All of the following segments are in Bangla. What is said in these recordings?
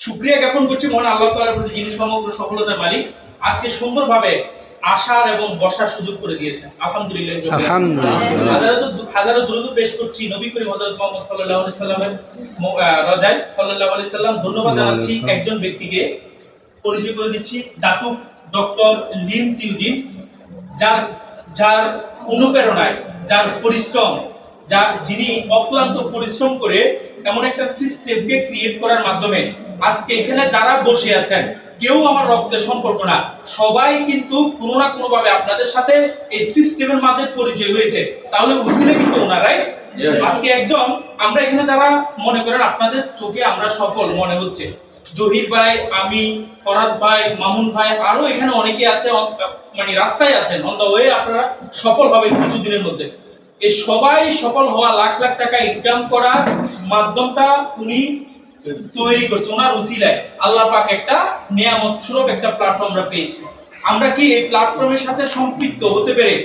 শুকরিয়া জ্ঞাপন করছি মহান আল্লাহ তাআলার প্রতি, যিনি সমগ্র সফলতার মালিক। আজকে সুন্দরভাবে আসার এবং বসার সুযোগ করে দিয়েছেন, আলহামদুলিল্লাহ। হাজারো দুরূদ পেশ করছি নবী করিম হযরত মুহাম্মদ সাল্লাল্লাহু আলাইহি সাল্লামের রজায় সাল্লাল্লাহু আলাইহি সাল্লাম। ধন্যবাদ জানাচ্ছি একজন ব্যক্তিকে, পরিচয় করে দিচ্ছি, দাতুক ডক্টর লিন্স ইউজিন, যার অনুপ্রেরণায়, যার পরিশ্রম, যিনি অক্লান্ত পরিশ্রম করে এমন একটা সিস্টেমকে ক্রিয়েট করার মাধ্যমে আজকে এখানে যারা বসে আছেন, কেউ আমার রক্তের সম্পর্ক না, সবাই কিন্তু কোনো না কোনো ভাবে আপনাদের সাথে এই সিস্টেমের মাঝে পরিচয় হয়েছে। তাহলে উসিলে কিন্তু ওনারাই আজকে একজন, আমরা এখানে যারা মনে করেন আপনাদের চোখে আমরা সফল মনে হচ্ছে, জহির ভাই, আমি, ফরহাদ ভাই, মামুন ভাই, আরো এখানে অনেকে আছে, মানে রাস্তায় আছেন, অন দ্য ওয়ে, আপনারা সফল হবেন কিছুদিনের মধ্যে। এই সবাই সফল হওয়া, লাখ লাখ টাকা ইনকাম করার মাধ্যমটা উনি তৈরি করছে, ওনার উসিলায় আল্লাহ পাক একটা নিয়ামত স্বরূপ একটা প্ল্যাটফর্ম আমরা পেয়েছি। আমরা কি এই প্ল্যাটফর্মের সাথে সম্পৃক্ত হতে পেরে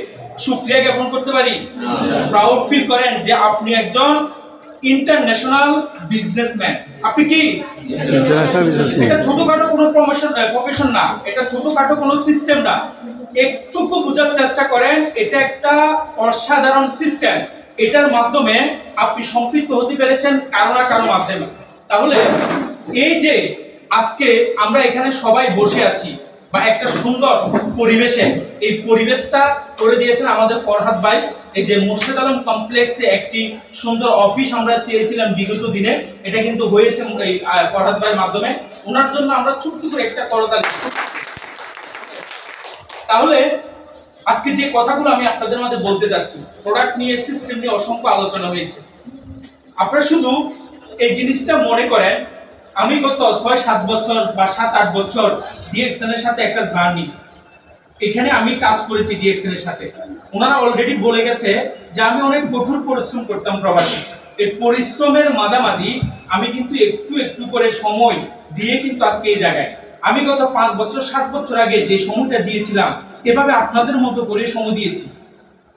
শুকরিয়া জ্ঞাপন করতে পারি? প্রাউড ফিল করেন যে আপনি একজন ইন্টারন্যাশনাল বিজনেসম্যান। আপনি কি ইন্টারন্যাশনাল বিজনেসম্যান? এটা ছোটখাটো কোনো প্রফেশন না, এটা ছোটখাটো কোনো সিস্টেম না। একটুকু বোঝার চেষ্টা করেন, এটা একটা অসাধারণ সিস্টেম। এটার মাধ্যমে আপনি সম্পৃক্ত হতে পেরেছেন কারো না কারো মাধ্যমে। তাহলে এই যে আজকে আমরা এখানে সবাই বসে আছি, বা একটা সুন্দর পরিবেশে, এই পরিবেশটা করে দিয়েছেন আমাদের ফরহাদ ভাই। এই যে মুর্শিদ আলম কমপ্লেক্সে একটি সুন্দর অফিস আমরা চেয়েছিলাম বিগত দিনে, এটা কিন্তু হয়েছে এই ফরহাদ ভাইয়ের মাধ্যমে। ওনার জন্য আমরা ছোট্ট করে একটা করতালি। তাহলে আজকে যে কথাগুলো আমি আপনাদের মাঝে বলতে যাচ্ছি, প্রোডাক্ট নিয়ে, সিস্টেম নিয়ে অসংখ্য আলোচনা হয়েছে। আপনারা শুধু এই জিনিসটা মনে করেন, আমি গত 6-7 বছর বা 7-8 বছর ডিএক্সএন এর সাথে একটা জার্নি, এখানে আমি কাজ করেছি ডিএক্সএন এর সাথে। ওনারা অলরেডি বলে গেছে যে আমি অনেক কঠোর পরিশ্রম করতাম প্রবাসী। এই পরিশ্রমের মাঝামাঝি আমি কিন্তু একটু একটু করে সময় দিয়ে কিন্তু আজকে এই জায়গায়, আমি গত 5 বছর 7 বছর আগে যে সময়টা দিয়েছিলাম, এভাবে আপনাদের মতো করে সময় দিয়েছি।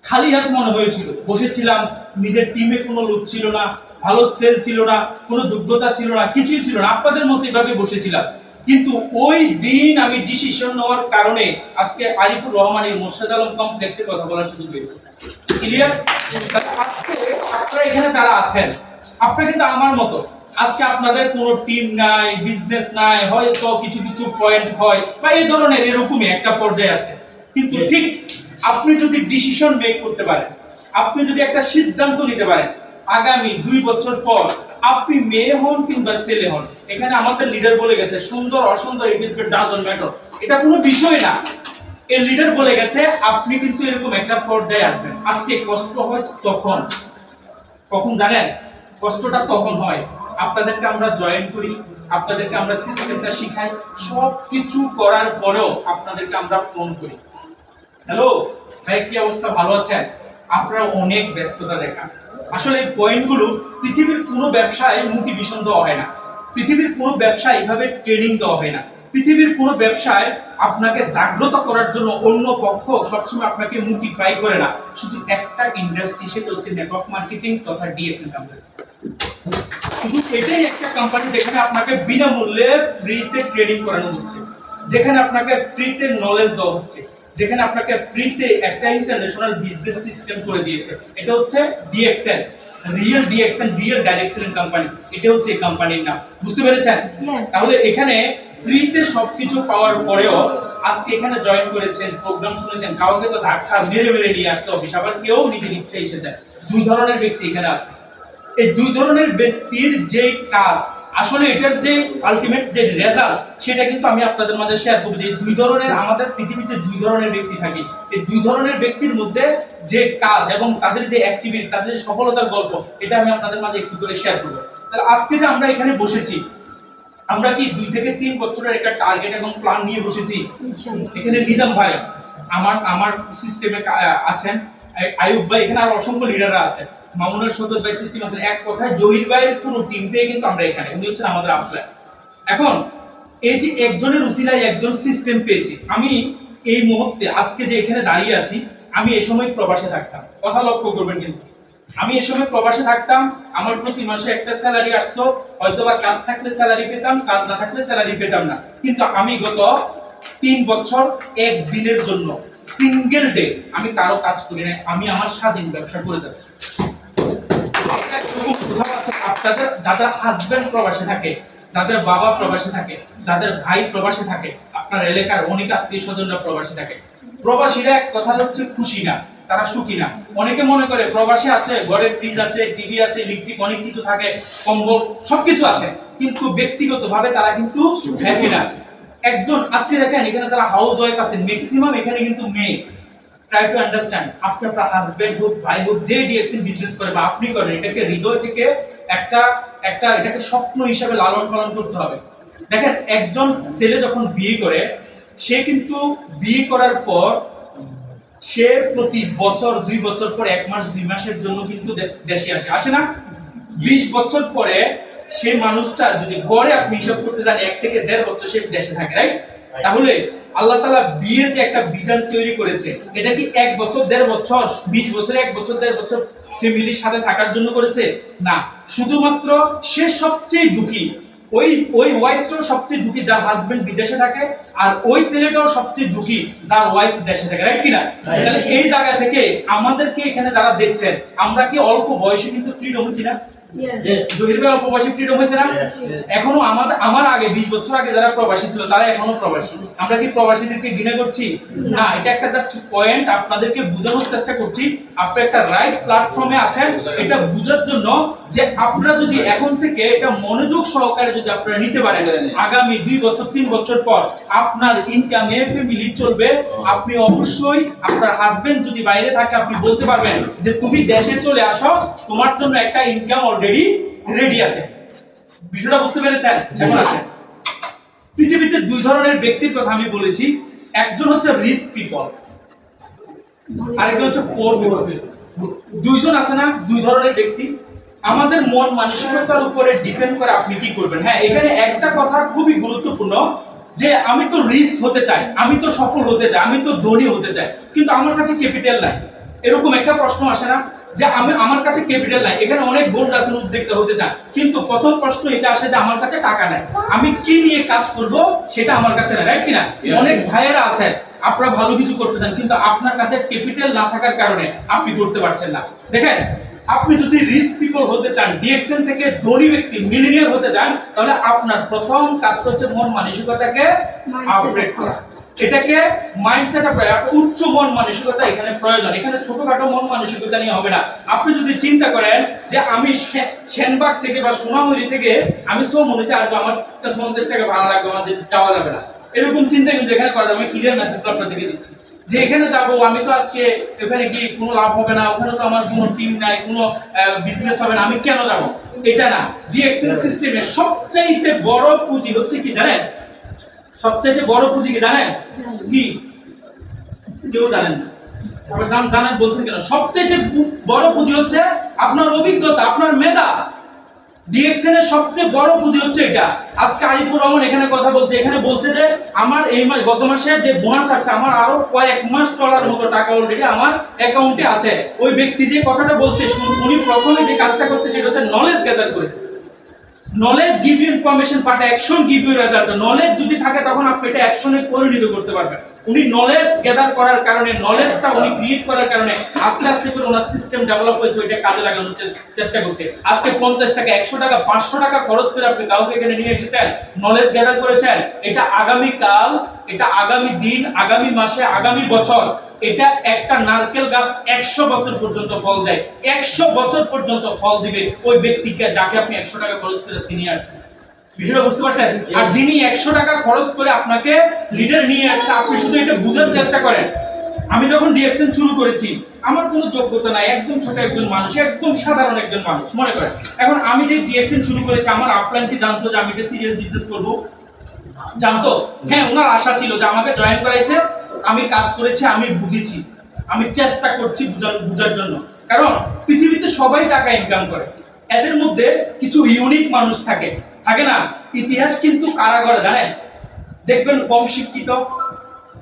খালি হাত মনে হয়েছিল, বসেছিলাম, নিজের টিমে কোনো লোক ছিল না, ভালো সেল ছিল না, কোনো যোগ্যতা ছিল না, কিছুই ছিল না, আপনাদের মতো এভাবে বসেছিলাম। কিন্তু ওই দিন আমি ডিসিশন নেওয়ার কারণে আজকে আরিফুর রহমানের মুর্শিদ আলম কমপ্লেক্সে কথা বলার সুযোগ হয়েছে। ক্লিয়ার? আজকে আপনারা এখানে যারা আছেন, আপনারা কিন্তু আমার মতো, আজকে আপনাদের কোনো টিম নাই, বিজনেস নাই, হয়তো কিছু কিছু পয়েন্ট হয় বা এই ধরনের এরকমই একটা পর্যায়ে আছে। কিন্তু ঠিক আপনি যদি ডিসিশন মেক করতে পারেন, আপনি যদি একটা সিদ্ধান্ত নিতে পারেন, আগামী 2 বছর পর আপনি মেয়ে হন কিংবা ছেলে হন, এখানে আমাদের লিডার বলে গেছে সুন্দর অসুন্দর ইট ইজ ডাজন্ট ম্যাটার, এটা কোনো বিষয় না। এই লিডার বলে গেছে আপনি কিন্তু এরকম একটা পর্যায়ে আসবেন। আজকে কষ্ট হয় তখন, কখন জানেন? কষ্টটা তখন হয় আপনাদেরকে আমরা জয়েন করি, আপনাদেরকে আমরা সিস্টেমটা শিখাই, সব কিছু করার পরেও আপনাদেরকে আমরা ফোন করি, হ্যালো ভাই কি অবস্থা, ভালো আছেন? আপনারা অনেক ব্যস্ততা দেখান। আসলে এই পয়েন্টগুলো পৃথিবীর কোনো ব্যবসায় মোটিভেশন দেওয়া হয় না, পৃথিবীর কোনো ব্যবসায় এইভাবে ট্রেনিং দেওয়া হয় না, পৃথিবীর কোনো ব্যবসায় আপনাকে জাগ্রত করার জন্য অন্য পক্ষ সবসময় আপনাকে মোটিফাই করে না। শুধু একটা ইন্ডাস্ট্রি, সেটা হচ্ছে নেটওয়ার্ক মার্কেটিং তথা ডিএক্সএন কোম্পানি। শুধু এটাই একটা কোম্পানি যেখানে আপনাকে বিনামূল্যে ফ্রিতে ট্রেনিং করানো হচ্ছে, যেখানে আপনাকে ফ্রিতে নলেজ দেওয়া হচ্ছে, যেখানে আপনাকে ফ্রিতে একটা ইন্টারন্যাশনাল বিজনেস সিস্টেম করে দিয়েছে। এটা হচ্ছে DXN, real DXN, real direction company. এটা হচ্ছে এই কোম্পানির নাম। বুঝতে পেরেছেন? তাহলে এখানে ফ্রিতে সবকিছু পাওয়ার পরেও আজকে এখানে জয়েন করেছেন, প্রোগ্রাম শুনেছেন, কাউকে তো ধাক্কা মেরে মেরে নিয়ে আসতে অফিস, আবার কেউ নিজের ইচ্ছে এসে যায়। 2 ধরনের ব্যক্তি এখানে আছে। এই 2 ধরনের ব্যক্তির যে কাজ, আসলে এটার যে আলটিমেট যে রেজাল্ট, সেটা কিন্তু আমি আপনাদের মাঝে শেয়ার করব। যে 2 ধরনের, আমাদের পৃথিবীতে 2 ধরনের ব্যক্তি থাকে। এই 2 ধরনের ব্যক্তির মধ্যে যে কাজ এবং তাদের যে অ্যাক্টিভিটি, তাদের যে সফলতার গল্প, এটা আমি আপনাদের মাঝে একটু করে শেয়ার করব। তাহলে আজকে যে আমরা এখানে বসেছি, আমরা কি 2 থেকে 3 বছরের একটা টার্গেট এবং প্ল্যান নিয়ে বসেছি? এখানে নিজাম ভাই আমার সিস্টেমে আছেন, আয়ুব ভাই, এখানে আর অসংখ্য লিডাররা আছে, মামুনের সদর ভাই সিস্টেম আছে। এক কথায় জহির ভাইয়ের পুরো টিম পেয়ে কিন্তু আমরা এখানে, উনি হচ্ছেন আমাদের আফলার। এখন এই যে একজনের উসিলায় একজন সিস্টেম পেয়েছি, আমি এই মুহূর্তে আজকে যে এখানে দাঁড়িয়ে আছি, আমি এই সময় প্রবাসে থাকতাম। কথা লক্ষ্য করবেন কিন্তু আমি এ সময় প্রবাসে থাকতাম, আমার প্রতি মাসে একটা স্যালারি আসতো, হয়তোবা কাজ থাকলে স্যালারি পেতাম, কাজ না থাকলে স্যালারি পেতাম না। কিন্তু আমি গত 3 বছর এক দিনের জন্য সিঙ্গেল ডে আমি কারো কাজ করি নাই, আমি আমার স্বাধীন ব্যবসা করে যাচ্ছি। আপনাদের যাদের হাজবেন্ড প্রবাসে থাকে, যাদের বাবা প্রবাসে থাকে, যাদের ভাই প্রবাসে থাকে, আপনার এলাকার অনেক আত্মীয় স্বজনরা প্রবাসে থাকে, প্রবাসীরা এক কথা হচ্ছে খুশি না, তারা সুখী না। অনেকে মনে করে প্রবাসী আছে, ঘরে ফ্রিজ আছে, টিভি আছে, ইলেকট্রিক অনেক কিছু থাকে, কম্বল সবকিছু আছে, কিন্তু ব্যক্তিগতভাবে তারা কিন্তু হ্যাপি না। একজন আজকে দেখেন এখানে যারা হাউস ওয়াইফ আছে ম্যাক্সিমাম এখানে কিন্তু মেয়ে। ট্রাই টু আন্ডারস্ট্যান্ড, আপনার হাজবেন্ড হোক, ভাই হোক, যে ডিএসএন বিজনেস করে বা আপনি করেন, এটাকে হৃদয় থেকে একটা এটাকে স্বপ্ন হিসাবে লালন পালন করতে হবে। দেখেন একজন ছেলে যখন বিয়ে করে, সে কিন্তু বিয়ে করার পর সে প্রতি বছর 2 বছর পর 1 মাস 2 মাসের জন্য কিন্তু দেশে আসে না? 20 বছর পরে সে মানুষটা যদি গড়ে আপনি হিসাব করতে যান 1 থেকে 1.5 বছর সে দেশে থাকে, রাইট? তাহলে আল্লাহ তাআলা বিয়ের যে একটা বিধান তৈরি করেছে, এটা কি 1 বছর 1.5 বছর 20 বছর 1 বছর 1.5 বছর ফ্যামিলির সাথে থাকার জন্য করেছে? না, শুধুমাত্র সে সবচেয়ে দুঃখী, ওই ওয়াইফটাও সবচেয়ে দুঃখী যার হাজবেন্ড বিদেশে থাকে, আর ওই ছেলেটাও সবচেয়ে দুঃখী যার ওয়াইফ দেশে থাকে, রাইট কিনা? তাহলে এই জায়গা থেকে আমাদেরকে এখানে যারা দেখছেন, আমরা কি অল্প বয়সে কিন্তু ফ্রিডম হইছি না? জহির ভাই অল্প বয়সে ফ্রিডম হয়েছে না? এখনো আমার আগে 20 বছর আগে যারা প্রবাসী ছিল তারা এখনো প্রবাসী। আমরা কি প্রবাসীদেরকে ঘৃণা করছি? না, এটা একটা জাস্ট পয়েন্ট আপনাদেরকে বোঝানোর চেষ্টা করছি। আপনি একটা রাইট প্ল্যাটফর্মে আছেন এটা বোঝার জন্য, যে আপনারা যদি এখন থেকে এটা মনোযোগ সহকারে যদি আপনারা নিতে পারেন, আগামী 2 বছর 3 বছর পর আপনার ইনকামে ফ্যামিলি চলবে। আপনি অবশ্যই আপনার হাজবেন্ড যদি বাইরে থাকে, আপনি বলতে পারবেন যে তুমি দেশে চলে আসো, তোমার জন্য একটা ইনকাম অলরেডি রেডি আছে। বিষয়টা বুঝতে পেরেছেন? যেমন আছে পৃথিবীতে 2 ধরনের ব্যক্তির কথা আমি বলেছি, একজন হচ্ছে রিচ পিপল, আরেকজন হচ্ছে পোর পিপল। দুইজন আছে না, 2 ধরনের ব্যক্তি। আমাদের মন মানসিকতার উপরে ডিপেন্ড করে আপনি কি করবেন। হ্যাঁ, এখানে একটা কথা খুবই গুরুত্বপূর্ণ, যে আমি তো রিচ হতে চাই, আমি তো সফল হতে চাই, আমি তো ধনী হতে চাই, কিন্তু আমার কাছে ক্যাপিটাল নাই। এরকম একটা প্রশ্ন আসে না, যে আমার কাছে ক্যাপিটাল নাই। এখানে অনেক বোল্ড আছেন, উদ্যোক্তা হতে চান, কিন্তু প্রথম প্রশ্ন এটা আসে যে আমার কাছে টাকা নাই, আমি কি নিয়ে কাজ করব সেটা আমার কাছে নাই, রাইট কিনা? অনেক ভাইয়েরা আছে, আপনারা ভালো কিছু করতে চান, কিন্তু আপনার কাছে ক্যাপিটাল না থাকার কারণে আপনি করতে পারছেন না। দেখেন, আপনি যদি রিচ পিপল হতে চান, ডিএক্সএন থেকে ধনী ব্যক্তি, মিলিয়নিয়ার হতে চান, তাহলে আপনার প্রথম কাজটা হচ্ছে মন মানসিকতাকে আপগ্রেড করা। এটাকে মাইন্ডসেট আপ করা, উচ্চ মন মানসিকতা এখানে প্রয়োজন। এখানে ছোটখাটো মন মানসিকতা নিয়ে হবে না। আপনি যদি চিন্তা করেন যে আমি সেনবাগ থেকে বা সোনামুড়ি থেকে আমি সোমনিতে আসবো, আমার 50 টাকা ভাড়া লাগবে, আমার যাওয়া যাবে না, এরকম চিন্তা কিন্তু এখানে করা যাবে। আমি ক্লিয়ার মেসেজ আপনাদেরকে দিচ্ছি যে এখানে যাবো, আমি তো আজকে এখানে কি কোনো লাভ হবে না, ওখানে তো আমার কোনো টিম নাই, কোনো বিজনেস হবে না, আমি কেন যাব? এটা না। ডিএক্সএল সিস্টেমের সবচাইতে বড় পুঁজি হচ্ছে কি জানেন? সবচাইতে বড় পুঁজি কি জানেন? কি কেউ জানেন না? আবার জানেন বলছেন কেন? সবচাইতে বড় পুঁজি হচ্ছে আপনার অভিজ্ঞতা, আপনার মেধা। ডিএক্সএন এর সবচেয়ে বড় পুঁজি হচ্ছে এটা। আজকে আরিফুর রহমান এখানে কথা বলছে, এখানে বলছে যে আমার এই মাস, গত মাসে যে বোনাস আসছে, আমার আরো কয়েক মাস চলার মতো টাকা অলরেডি আমার অ্যাকাউন্টে আছে। ওই ব্যক্তি যে কথাটা বলছে, উনি প্রথমে যে কাজটা করছে সেটা হচ্ছে নলেজ গ্যাদার করেছে। Knowledge give you information, but action give you result. Knowledge যদি থাকে তখন আপনি এটা অ্যাকশনে পরিণত করতে পারবেন। উনি নলেজ গ্যাদার করার কারণে, নলেজটা উনি ক্রিয়েট করার কারণে আস্তে আস্তে করে ওনার সিস্টেম ডেভেলপ হয়েছে, ওইটা কাজে লাগানোর চেষ্টা করছে। আজকে 50 টাকা, 100 টাকা, 500 টাকা খরচ করে আপনি কাউকে এখানে নিয়ে এসেছেন, নলেজ গ্যাদার করেছেন। এটা আগামী কাল, এটা আগামী দিন, আগামী মাসে, আগামী বছর, এটা একটা নারকেল গাছ 100 বছর পর্যন্ত ফল দেয়। 100 বছর পর্যন্ত ফল দিবে ওই ব্যক্তিকে যাকে আপনি 100 টাকা খরচ করে নিয়ে আসছেন। বিষয়টা বুঝতে পারছেন? আর যিনি 100 টাকা খরচ করে আপনাকে লিডার নিয়ে আসছে, আপনি শুধু এটা বোঝার চেষ্টা করেন। আমি যখন ডিএক্সএন শুরু করেছি, আমার কোনো যোগ্যতা নাই, একদম ছোট একজন মানুষ, একদম সাধারণ একজন মানুষ মনে করেন। এখন আমি যে ডিএক্সএন শুরু করেছি, আমার আপলাইন কি জানতো যে আমি একটা সিরিয়াস বিজনেস করব? জানতো? হ্যাঁ, ওনার আশা ছিল যে আমাকে জয়েন করাইছে, আমি কাজ করেছি, আমি বুঝেছি, আমি চেষ্টা করছি বুঝার জন্য। কারণ পৃথিবীতে সবাই টাকা ইনকাম করে, এদের মধ্যে কিছু ইউনিক মানুষ থাকে না? ইতিহাস কিন্তু কারাগারে, জানেন? দেখবেন কম শিক্ষিত,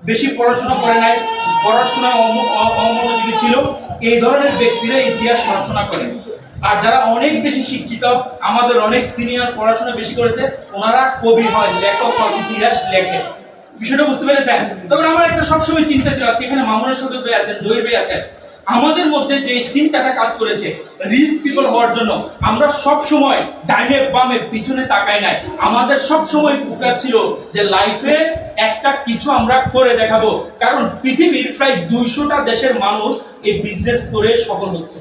বেশি পড়াশোনা করে নাই, পড়াশোনায় অমনোযোগী ছিল, এই ধরনের ব্যক্তিরা ইতিহাস রচনা করে। আর যারা অনেক বেশি শিক্ষিত, আমাদের অনেক সিনিয়র, পড়াশোনা বেশি করেছে, ওনারা কবি হয়, লেখক হয়, ইতিহাস লেখে। বিষয়টা বুঝতে পেরেছেন? তখন আমার একটা সবসময় চিন্তা ছিল, আজকে এখানে মামুনের সদর ভাই আছেন, জহির ভাই আছেন, আমাদের মধ্যে যে চিন্তাটা কাজ করেছে রিচ পিপল হওয়ার জন্য, আমরা সব সময় ডাইনে বামে পিছনে তাকাই নাই। আমাদের সব সময় ফোকাস ছিল যে লাইফে একটা কিছু আমরা করে দেখাবো। কারণ পৃথিবীর প্রায় 200টা দেশের মানুষ এই বিজনেস করে সফল হচ্ছে,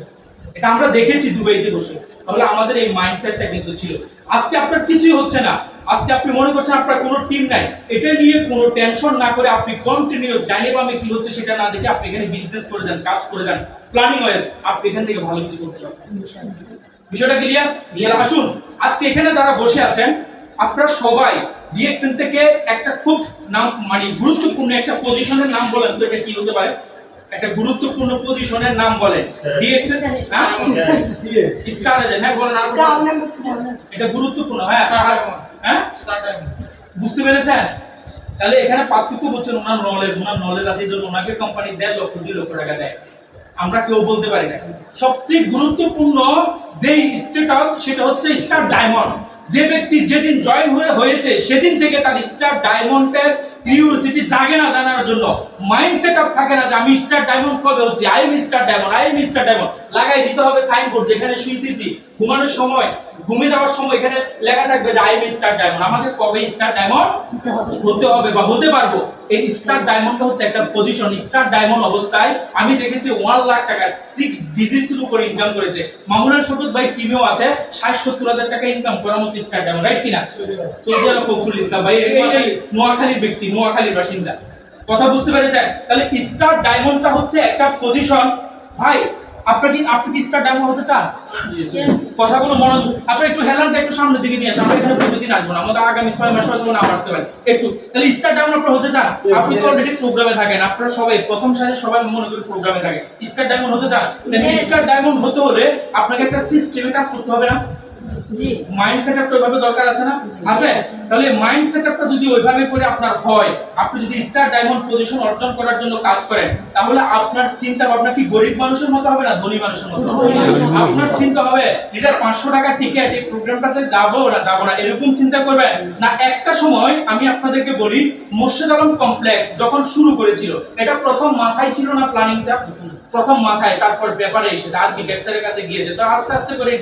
এটা আমরা দেখেছি দুবাইতে বসে। তাহলে আমাদের এই মাইন্ডসেটটা কিন্তু ছিল। আজকে আপনার কিছুই হচ্ছে না, আজকে আপনি মনে করছেন আপনার কোনো টিম নাই, এটা নিয়ে কোনো টেনশন না করে আপনি কন্টিনিউয়াস ডাইনে বামে কি হচ্ছে সেটা না দেখে আপনি এখানে বিজনেস করে যান, কাজ করে যান, প্ল্যানিং ওয়েজ আপনি এখান থেকে ভালো কিছু করতে পারবেন। বিষয়টা ক্লিয়ার? আসুন, আজকে এখানে যারা বসে আছেন আপনারা সবাই ডিএক্সএন থেকে একটা খুব নাম মানে গুরুত্বপূর্ণ একটা পজিশনের নাম বলেন তো, এটা কি হতে পারে? একটা গুরুত্বপূর্ণ পজিশনের নাম বলেন। ডিএক্সএন স্টার এজেন্ট, হ্যাঁ বলেন। আর এটা গুরুত্বপূর্ণ, হ্যাঁ বুঝতে পেরেছেন? তাহলে এখানে পার্থক্য বুঝছেন, ওনার নলেজ আছে, এই জন্য ওনাকে কোম্পানি 1.5 লক্ষ 2 লক্ষ টাকা দেয়। আমরা কেউ বলতে পারি না। সবচেয়ে গুরুত্বপূর্ণ যে স্ট্যাটাস সেটা হচ্ছে স্টার ডায়মন্ড। যে ব্যক্তি যেদিন জয়েন হয়েছে সেদিন থেকে তার স্টার ডায়মন্ডের কিউরিওসিটি জাগে না, জানার জন্য মাইন্ড সেটআপ থাকে না যে আমি স্টার ডায়মন্ড কবে হচ্ছে, আই এম স্টার ডায়মন্ড লাগাই দিতে হবে সাইনবোর্ড, যেখানে শুইতেছি ঘুমানোর সময়, ঘুমিয়ে যাওয়ার সময় এখানে লেখা থাকবে যে আই এম স্টার ডায়মন্ড। আমাদের কবে স্টার ডায়মন্ড হতে হবে বা হতে পারবো, এই স্টার ডায়মন্ডটা হচ্ছে একটা পজিশন। স্টার ডায়মন্ড অবস্থায় আমি দেখেছি 1 লাখ টাকা 6 ডিজিটস উপরে ইনকাম করেছে। মামুনুল শফিক ভাই টিমেও আছে 60-70 হাজার টাকা ইনকাম করার মতো স্টার ডায়মন্ড, রাইট কিনা? সৌদি আরব ফখরুল ইসলাম ভাই এই নোয়াখালীর ব্যক্তি, নোয়াখালীর বাসিন্দা। কথা বুঝতে পেরেছেন? তাহলে স্টার ডায়মন্ডটা হচ্ছে একটা পজিশন। ভাই আপনি কি স্টার ডায়মন্ড হতে চান? কথাগুলো মনোযোগ, আপনি একটু হেলানটা একটু সামনের দিকে নিয়ে আসেন। আমরা এখানে প্রতিদিন আসবো না, আমাদের আগামী 6 মাস হয়তো না আসতে পারে একটু। তাহলে স্টার ডায়মন্ড আপনারা হতে চান? আপনি তো অলরেডি প্রোগ্রামে থাকেন, আপনারা সবাই প্রথম সারি সবাই মনে করি প্রোগ্রামে থাকে। স্টার ডায়মন্ড হতে চান? স্টার ডায়মন্ড হতে হলে আপনাকে একটা সিস্টেমে কাজ করতে হবে না? জি, মাইন্ড সেটআপটা ওইভাবে দরকার আছে না? আছে। তাহলে মাইন্ড সেটআপটা যদি ওইভাবে করে আপনার হয়, আপনি যদি স্টার ডায়মন্ড পজিশন অর্জন করার জন্য কাজ করেন, তাহলে আপনার চিন্তা ভাবনা কি গরিব মানুষের মতো হবে না ধনী মানুষের মতো হবে? আপনার চিন্তা হবে এটা 500 টাকা টিকেট, এই প্রোগ্রামটাতে যাবো না এরকম চিন্তা করবেন না। একটা সময় আমি আপনাদেরকে বলি, মোর্শেদ আলম কমপ্লেক্স যখন শুরু করেছিল, এটা প্রথম মাথায় ছিল না প্ল্যানিংটা? প্রথম মাথায়, তারপর ব্যাপারে এসেছে, আর্কিটেকচারের কাছে গিয়েছে, তো আস্তে আস্তে করে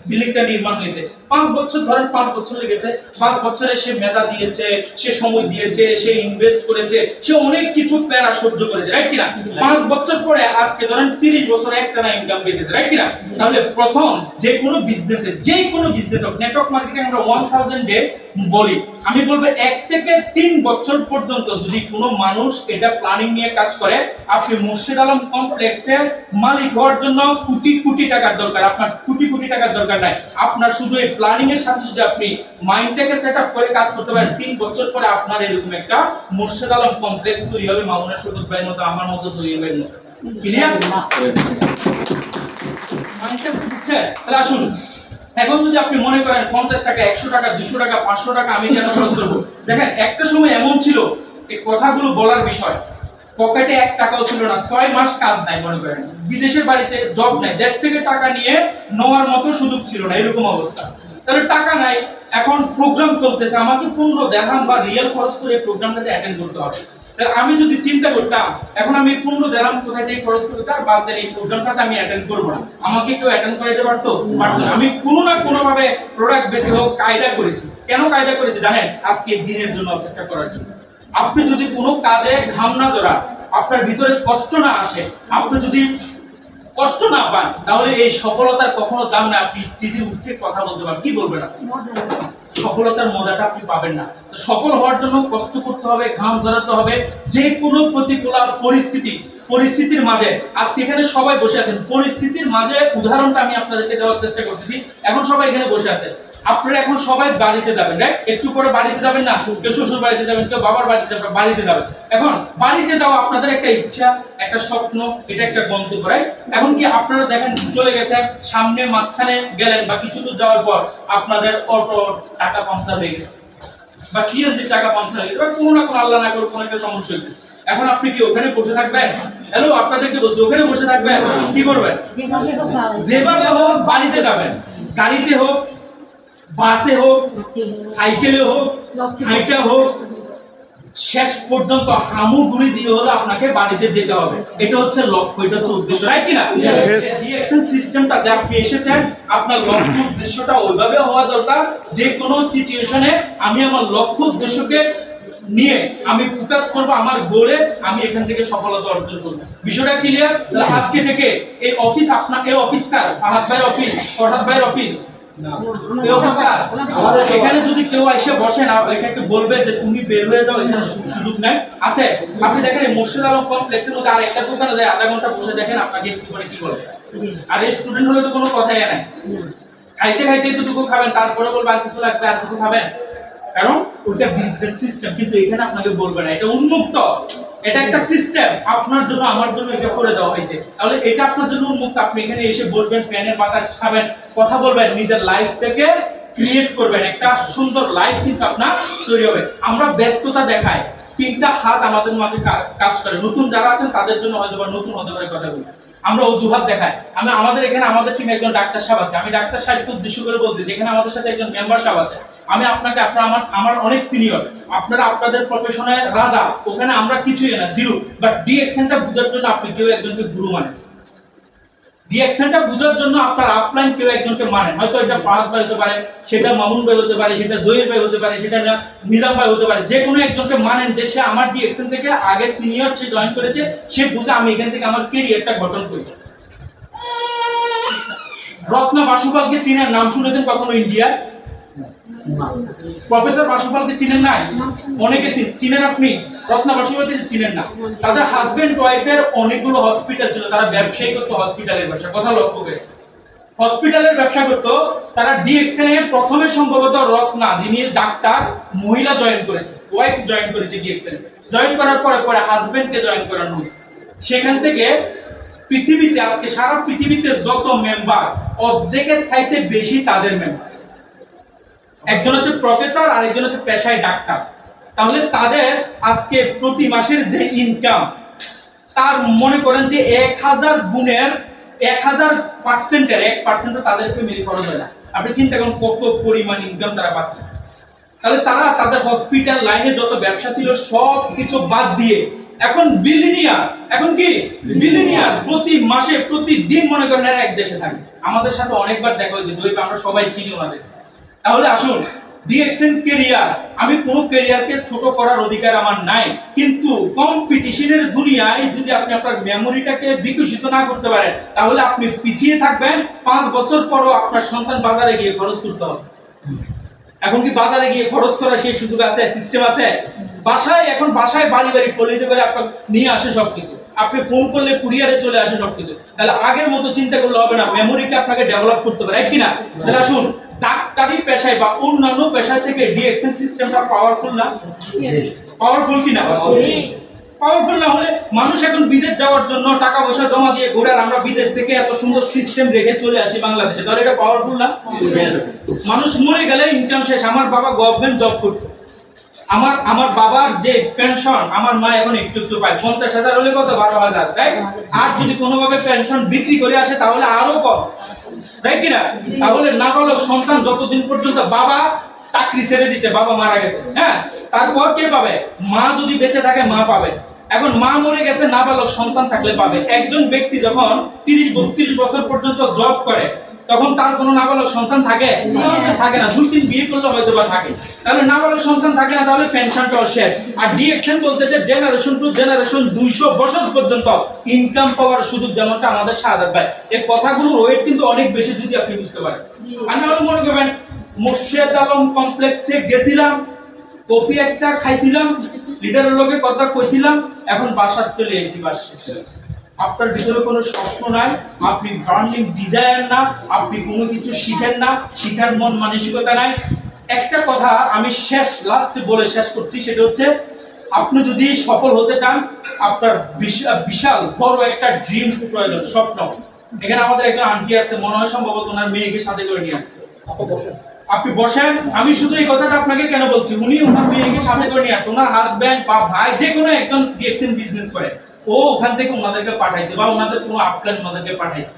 বিল্ডিংটা নির্মাণ হয়েছে। 5 বছর ধরেন, 5 বছর লেগেছে। 5 বছরে সে মেধা দিয়েছে, সে সময় দিয়েছে, সে ইনভেস্ট করেছে, সে অনেক কিছু প্যারা সহ্য করেছে, রাইট কিনা? 5 বছর পরে আজকে ধরেন 30 বছর একটানা ইনকাম পেয়েছে, রাইট কিনা? তাহলে প্রথম যে কোনো বিজনেসে হোক, নেটওয়ার্ক মার্কেটিং আমরা 1000 ডে বলি, আমি বলবো 1 থেকে 3 বছর পর্যন্ত যদি কোনো মানুষ এটা প্ল্যানিং নিয়ে কাজ করে, আপনি মোর্শেদ আলম কমপ্লেক্সের মালিক হওয়ার জন্য কোটি কোটি টাকার দরকার, আপনার কোটি কোটি টাকার দরকার নাই। আপনার শুধু এই প্ল্যানিং এর সাথে যদি আপনি মাইন্ডটাকে সেটআপ করে কাজ করতে পারেন, 3 বছর পরে আপনার এরকম একটা মোর্শেদ আলম কমপ্লেক্স তৈরি হবে, মামুনুল শফিক ভাইয়ের মতো, আমার মতো তৈরি হবে। ক্লিয়ার? মাইন্ডসেট বুঝছে? তাহলে আসুন, এখন যদি আপনি মনে করেন 50 টাকা, 100 টাকা, 200 টাকা, 500 টাকা আমি কেন খরচ করব? দেখেন, একটা সময় এমন ছিল, এই কথাগুলো বলার বিষয়, পকেটে 1 টাকাও ছিল না, 6 মাস কাজ নাই, মনে করেন বিদেশের বাড়িতে জব নাই, দেশ থেকে টাকা নিয়ে নেওয়ার মতো সুযোগ ছিল না, এরকম অবস্থা। তাহলে টাকা নাই, এখন প্রোগ্রাম চলতেছে, আমাকে 15 দিরহাম বা রিয়াল খরচ করে প্রোগ্রামটাতে অ্যাটেন্ড করতে হবে। তাহলে আমি যদি চিন্তা করতাম এখন আমি 15 দিরহাম কোথায় থেকে খরচ করতাম, বা এই প্রোগ্রামটাতে আমি অ্যাটেন্ড করব না, আমাকে কেউ অ্যাটেন্ড করাইতে পারতো? পারতো না। আমি কোনো না কোনো ভাবে প্রোডাক্ট বেশি হোক কায়দা করেছি। কেন কায়দা করেছি জানেন? আজকে দিনের জন্য অপেক্ষা করার জন্য। আপনি যদি কোনো কাজে ঘাম না জড়ান, আপনার ভিতরে কষ্ট না আসে, আপনি যদি কষ্ট না পান, তাহলে এই সফলতার কখনো দাম না। আপনি স্টেজে উঠে কথা বলতে পারেন, কি বলবেন আপনি? সফলতার মজাটা আপনি পাবেন না। তো সফল হওয়ার জন্য কষ্ট করতে হবে, ঘাম ঝরাতে হবে। যে কোনো প্রতিকূল পরিস্থিতির মাঝে, আজকে এখানে সবাই বসে আছেন, পরিস্থিতির মাঝে উদাহরণটা আমি আপনাদেরকে দেওয়ার চেষ্টা করতেছি। এখন সবাই এখানে বসে আছে, আপনারা এখন সবাই বাড়িতে যাবেন, রাইট? একটু পরে বাড়িতে যাবেন না? কেউ শ্বশুর বাড়িতে যাবেন, কেউ বাবার বাড়িতে যাবেন। এখন বাড়িতে যাওয়া আপনাদের একটা ইচ্ছা, একটা স্বপ্ন, এটা একটা গন্তব্য, রাইট? এখন কি আপনারা দেখেন চলে গেছেন, সামনে মাঝখানে গেলেন বা কিছু দূর যাওয়ার পর আপনাদের অটো টাকা পাংচার হয়ে গেছে, বা সিএনজি টাকা পাংচার হয়ে গেছে, বা কোনো না কোনো আল্লাহ না করে কোনো একটা সমস্যা হয়েছে। এখন আপনি কি ওখানে বসে থাকবেন? হ্যালো, আপনাদেরকে বলছি ওখানে বসে থাকবেন, কি করবেন? যেভাবে হোক বাড়িতে যাবেন, গাড়িতে হোক, বাসে হোক, সাইকেলে হোক, হাইটা হোক, শেষ পর্যন্ত হামুগুড়ি দিয়ে হলো আপনাকে বাড়িতে যেতে হবে। এটা হচ্ছে লক্ষ্য, এটা হচ্ছে উদ্দেশ্য, রাইট কিনা? ডিএক্সএন সিস্টেমটাতে আপনি এসেছেন, আপনার লক্ষ্য উদ্দেশ্যটা ওইভাবে হওয়া দরকার যে কোনো সিচুয়েশনে আমি আমার লক্ষ্য উদ্দেশ্যকে নিয়ে আমি ফোকাস করব আমার গোলে, আমি এখান থেকে সফলতা অর্জন করব। বিষয়টা ক্লিয়ার? আজকে থেকে এই অফিস আপনার, এই অফিসকার ফাহাদ ভাইয়ের অফিস, ফরহাদ ভাইয়ের অফিস এখানে যদি কেউ এসে বসে না, এখানে বলবে যে তুমি বের হয়ে যাও, এখানে সুযোগ নাই আছে। আপনি দেখেন এই মুর্শিদ আলম কমপ্লেক্সের মধ্যে আর একটা দোকানে যায় আধা ঘন্টা বসে দেখেন আপনাকে কি করে কি করবে। আর এই স্টুডেন্ট হলে তো কোনো কথাই নাই, খাইতে খাইতে এতটুকু খাবেন, তারপরে বলবে আর কিছু লাগবে, আর কিছু খাবেন, কারণ ওটা বিজনেস সিস্টেম। কিন্তু এখানে আপনাকে বলবে না, এটা উন্মুক্ত, এটা একটা সিস্টেম আপনার জন্য আমার জন্য এটা করে দেওয়া হয়েছে। তাহলে এটা আপনার জন্য উন্মুক্ত, আপনি এখানে এসে বলবেন, ফ্যানের বাতাস খাবেন, কথা বলবেন, নিজের লাইফটাকে ক্রিয়েট করবেন, একটা সুন্দর লাইফ কিন্তু আপনার তৈরি হবে। আমরা ব্যস্ততা দেখাই, তিনটা হাত আমাদের মাঝে কাজ করে। নতুন যারা আছেন তাদের জন্য হয়তো বা নতুন হতে পারে কথা বলি, আমরা অজুহাত দেখাই। আমাদের এখানে আমাদের টিমে একজন ডাক্তার সাহেব আছে, আমি ডাক্তার সাহেবকে উদ্দেশ্য করে বলতেছি, এখানে আমাদের সাথে একজন মেম্বার সাহেব আছে, আমি আপনাকে, আপনার আমার অনেক সিনিয়র, আপনারা আপনাদের প্রফেশনের রাজা, ওখানে আমরা কিছুই না, জিরো। বাট ডিএক্সএনটা বোঝার জন্য আপনি কেউ একজনকে গুরু মানেন, ডিএক্সএনটা বোঝার জন্য আপনার আপলাইন কেউ একজনকে মানেন। হয়তো এটা ফাহাদ ভাই হতে পারে, সেটা মামুন ভাই হতে পারে, সেটা জহির ভাই হতে পারে, সেটা নিজাম ভাই হতে পারে, যে কোনো একজনকে মানেন যে সে আমার ডিএক্সএন থেকে আগে সিনিয়র, সে জয়েন করেছে, সে বুঝে আমি এখান থেকে আমার ক্যারিয়ারটা গঠন করি। রত্না বাসুপালকে চিনেন? নাম শুনেছেন কখনো ইন্ডিয়া? প্রফেসর বাসুপালকে চিনেন না? অনেকে চিনেন, আপনি রত্না বাসুপালকে চিনেন না? তাদের হাজবেন্ড ওয়াইফের অনেকগুলো হসপিটাল ছিল, তারা ব্যবসায়ী করতো, হসপিটালের ব্যবসা, কথা লক্ষ্য করে হসপিটালের ব্যবসা করতো তারা। ডিএক্সএন এর প্রথমে সম্ভবত রত্না, যিনি ডাক্তার, মহিলা জয়েন করেছে, ওয়াইফ জয়েন করেছে ডিএক্সএন। জয়েন করার পরে পরে হাজবেন্ডকে জয়েন করানো হয়েছে। সেখান থেকে পৃথিবীতে আজকে সারা পৃথিবীতে যত মেম্বার, অর্ধেকের চাইতে বেশি তাদের মেম্বার। একজন হচ্ছে প্রফেসর আর একজন হচ্ছে পেশায় ডাক্তার। তাহলে তাদের আজকে প্রতি মাসের যে ইনকাম, তার মনে করেন যে 1000 গুণের 1000%-এর 1% তাদের ফ্যামিলি খরচ হয় না। আপনি চিন্তা করুন কত পরিমাণ ইনকাম তারা পাচ্ছে। তাহলে তারা তাদের হসপিটাল লাইনে যত ব্যবসা ছিল সব কিছু বাদ দিয়ে এখন বিলিনিয়ার। এখন কি বিলিনিয়ার? প্রতি মাসে প্রতিদিন মনে করেন এরা এক দেশে থাকে। আমাদের সাথে অনেকবার দেখা হয়েছে, জয়ীব আমরা সবাই চিনি ওনাদের। তাহলে আসুন, ডিএক্সএন ক্যারিয়ার, আমি কোনো ক্যারিয়ারকে ছোট করার অধিকার আমার নাই, কিন্তু কম্পিটিশনের দুনিয়ায় যদি আপনি আপনার মেমোরিটাকে বিকশিত না করতে পারেন তাহলে আপনি পিছিয়ে থাকবেন। 5 বছর পরও আপনার সন্তান বাজারে গিয়ে খরচ করতে হবে। এখন কি বাজারে গিয়ে খরচ করার সেই সুযোগ আছে, সিস্টেম আছে? বাসায়, এখন বাসায় বাড়ি বাড়ি পলিতে করে আপনার নিয়ে আসে সবকিছু, আপনি ফোন করলে কুরিয়ারে চলে আসে সবকিছু। তাহলে আগের মতো চিন্তা করলে হবে না, মেমোরিকে আপনাকে ডেভেলপ করতে হবে, রাইট কিনা? তাহলে আসুন, ডাক্তারি পেশায় বা অন্যান্য পেশা থেকে ডিএক্সএন সিস্টেমটা পাওয়ারফুল না? পাওয়ারফুল কিনা? পাওয়ারফুল না হলে মানুষ এখন বিদেশ যাওয়ার জন্য টাকা পয়সা জমা দিয়ে ঘুরে, আর আমরা বিদেশ থেকে এত সুন্দর সিস্টেম রেখে চলে আসি বাংলাদেশে, তাহলে এটা পাওয়ারফুল না? মানুষ মরে গেলে ইনকাম শেষ। আমার বাবা গভর্নমেন্ট জব করতো, আমার বাবার যে পেনশন আমার মা এখন একটু একটু পায়। 50,000 হলে কত? 12,000, রাইট? আর যদি কোনোভাবে পেনশন বিক্রি করে আসে তাহলে আরো কম, রাইট কিনা? তাহলে নাবালক সন্তান যতদিন পর্যন্ত, বাবা চাকরি ছেড়ে দিছে, বাবা মারা গেছে, হ্যাঁ, তারপর কে পাবে? মা যদি বেঁচে থাকে মা পাবে। এখন মা মরে গেছে, নাবালক সন্তান থাকলে পাবে। একজন ব্যক্তি যখন 30-32 বছর পর্যন্ত জব করে তখন তার কোনো নাবালক সন্তান থাকে? থাকে না। 2-3 বিয়ে করলে হয়তো বা থাকে। তাহলে নাবালক সন্তান থাকে না, তাহলে পেনশনটাও শেষ। আর ডিএক্সএন বলতেছে জেনারেশন টু জেনারেশন 200 বছর পর্যন্ত ইনকাম পাওয়ার সুযোগ, যেমনটা আমাদের শাহাদাত ভাই। এই কথাগুলোর ওয়েট কিন্তু অনেক বেশি, যদি আপনি বুঝতে পারেন। আমি আরো মনে করবেন, মুর্শিদ আলম কমপ্লেক্সে গেছিলাম, কফি একটা খাইছিলাম, লিডারের লোকে কথা কইছিলাম, এখন বাসার চলে এসেছি। আপনার ভিতরে কোনো স্বপ্ন নাই, আপনি বার্নিং ডিজায়ার না, আপনি কোনো কিছু শিখেন না, শিখার মন মানসিকতা নাই। একটা কথা আমি লাস্টে বলে শেষ করছি, সেটা হচ্ছে আপনি যদি সফল হতে চান, আপনার বিশাল বড় একটা ড্রিমস প্রয়োজন, স্বপ্ন। এখানে আমাদের একটা আন্টি আসছে, মনে হয় সম্ভবত ওনার মেয়েকে সাথে করে নিয়ে আসছে। আপনি বসেন, আমি শুধু এই কথাটা আপনাকে কেন বলছি, উনি ওনার মেয়েকে সাথে করে নিয়ে আসছে, ওনার হাজব্যান্ড বা ভাই যে কোনো একজন ডিএক্সএন বিজনেস করে, ও ওখান থেকে ওনাদেরকে পাঠাইছে বা ওনাদের কোনো আপলাইন ওনাদেরকে পাঠাইছে।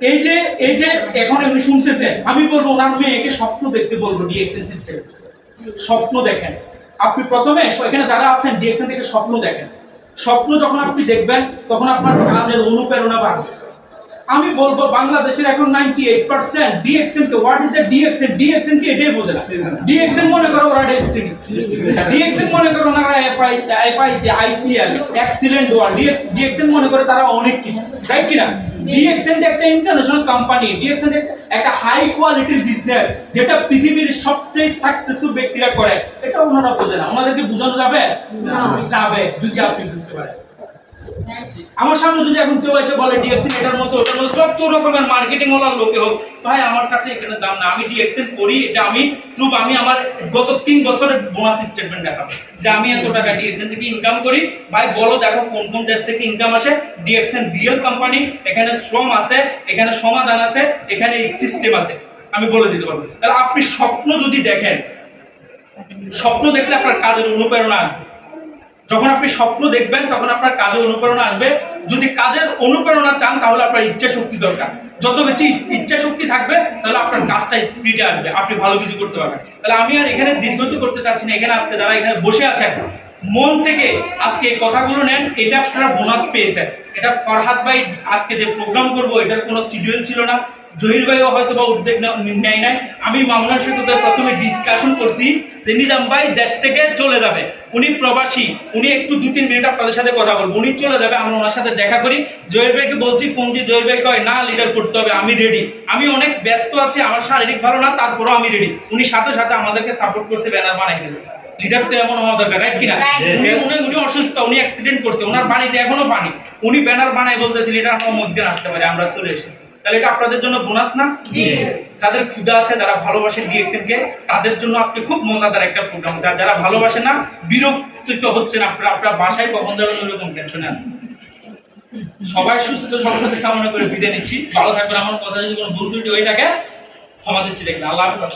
এই যে এখন এমনি শুনতেছে, আমি বলবো ওনার মেয়েকে স্বপ্ন দেখতে বলবো ডিএক্সএন সিস্টেম, স্বপ্ন দেখেন। আপনি প্রথমে এখানে যারা আছেন ডিএক্সএন থেকে স্বপ্ন দেখেন। স্বপ্ন যখন আপনি দেখবেন তখন আপনার কাজের অনুপ্রেরণা বাড়বে। আমি বলবো বাংলাদেশের এখন 98% DXN K, what is the DXN, DXN কি এটাই বোঝে না। ডিএক্সএন মনে করো ওরা ডেস্টিনি, ডিএক্সএন মনে করো না FIC ICL excellent world, DXN মনে করে তারা অনেক কিছু, রাইট কি না? ডিএক্সএন একটা ইন্টারন্যাশনাল কোম্পানি, ডিএক্সএন একটা হাই কোয়ালিটির বিজনেস যেটা পৃথিবীর সবচেয়ে সাকসেসফুল ব্যক্তিরা করে, এটা ওনারা বোঝে না। ওনাদেরকে বোঝানো যাবে না, যাবে যদি আপনি বুঝতে পারেন। আমার সামনে যদি এখন কেউ এসে বলে ডিএক্সএন এটার মতো ওটার মতো যত রকমের মার্কেটিং ওয়ালার লোকে হোক, ভাই আমার কাছে এখানে দাম না, আমি ডিএক্সএন করি, এটা আমি প্রুফ, আমি আমার গত 3 বছরের বোনাস স্টেটমেন্ট দেখাবো যে আমি এত টাকা ডিএক্সএন থেকে ইনকাম করি। ভাই বলো দেখো কোন কোন দেশ থেকে ইনকাম আসে। ডিএক্সএন রিয়েল কোম্পানি, এখানে শ্রম আছে, এখানে সমাধান আছে, এখানে এই সিস্টেম আছে, আমি বলে দিতে পারবো। তাহলে আপনি স্বপ্ন যদি দেখেন, স্বপ্ন দেখলে আপনার কাজের অনুপ্রেরণা আসবে। যখন আপনি স্বপ্ন দেখবেন তখন আপনার কাজের অনুপ্রেরণা আসবে। যদি কাজের অনুপ্রেরণা চান তাহলে আপনার ইচ্ছা শক্তি দরকার। যত বেশি ইচ্ছা শক্তি থাকবে তাহলে আপনার কাজটা স্পিডে আসবে, আপনি ভালো কিছু করতে পারবেন। তাহলে আমি আর এখানে দীর্ঘত করতে চাচ্ছি না। এখানে আজকে যারা এখানে বসে আছেন মন থেকে আজকে এই কথাগুলো নেন, এটা আপনারা বোনাস পেয়েছেন। এটা ফরহাদ ভাই আজকে যে প্রোগ্রাম করবো এটার কোনো শিডিউল ছিল না, জহির ভাইও হয়তো বা উদ্যোগ নেয় নাই। আমি মামুনার সাথে প্রথমে ডিসকাশন করছি যে নিজাম ভাই দেশ থেকে চলে যাবে, উনি প্রবাসী, উনি একটু 2-3 মিনিট আপনাদের সাথে কথা বলবো, উনি চলে যাবে, আমরা ওনার সাথে দেখা করি। জহির ভাইকে বলছি ফোন দিয়ে, জহির ভাই কয় না লিডার করতে হবে, আমি রেডি, আমি অনেক ব্যস্ত আছি, আমার শারীরিক ভালো না, তারপরেও আমি রেডি। উনি সাথে সাথে আমাদেরকে সাপোর্ট করছে, ব্যানার বানাই ফেলছে। লিডার তো এমন হওয়া দরকার, রাইট কিনা? উনি অসুস্থ, উনি অ্যাক্সিডেন্ট করছে, ওনার বাড়িতে এখনো পানি, উনি ব্যানার বানাই বলতেছে লিডার আমার মধ্যে আসতে পারে, আমরা চলে এসেছি। তাহলে এটা আপনাদের জন্য বোনাস না? যাদের ক্ষুধা আছে, যারা ভালোবাসেন ডিএক্সএন কে, তাদের জন্য আজকে খুব মজাদার একটা প্রোগ্রাম আছে। আর যারা ভালোবাসে না, বিরক্ত হচ্ছেন আপনারা বাসায় কখন যাবেন এরকম টেনশনে আছেন। সবাই সুস্থ সবসাথে কামনা করে বিদায় নিচ্ছি। ভালো থাকবেন। আমার কথা যদি কোনো ভুল ত্রুটি হয়ে থাকে ক্ষমা দৃষ্টি দেখবেন। আল্লাহ হাফেজ।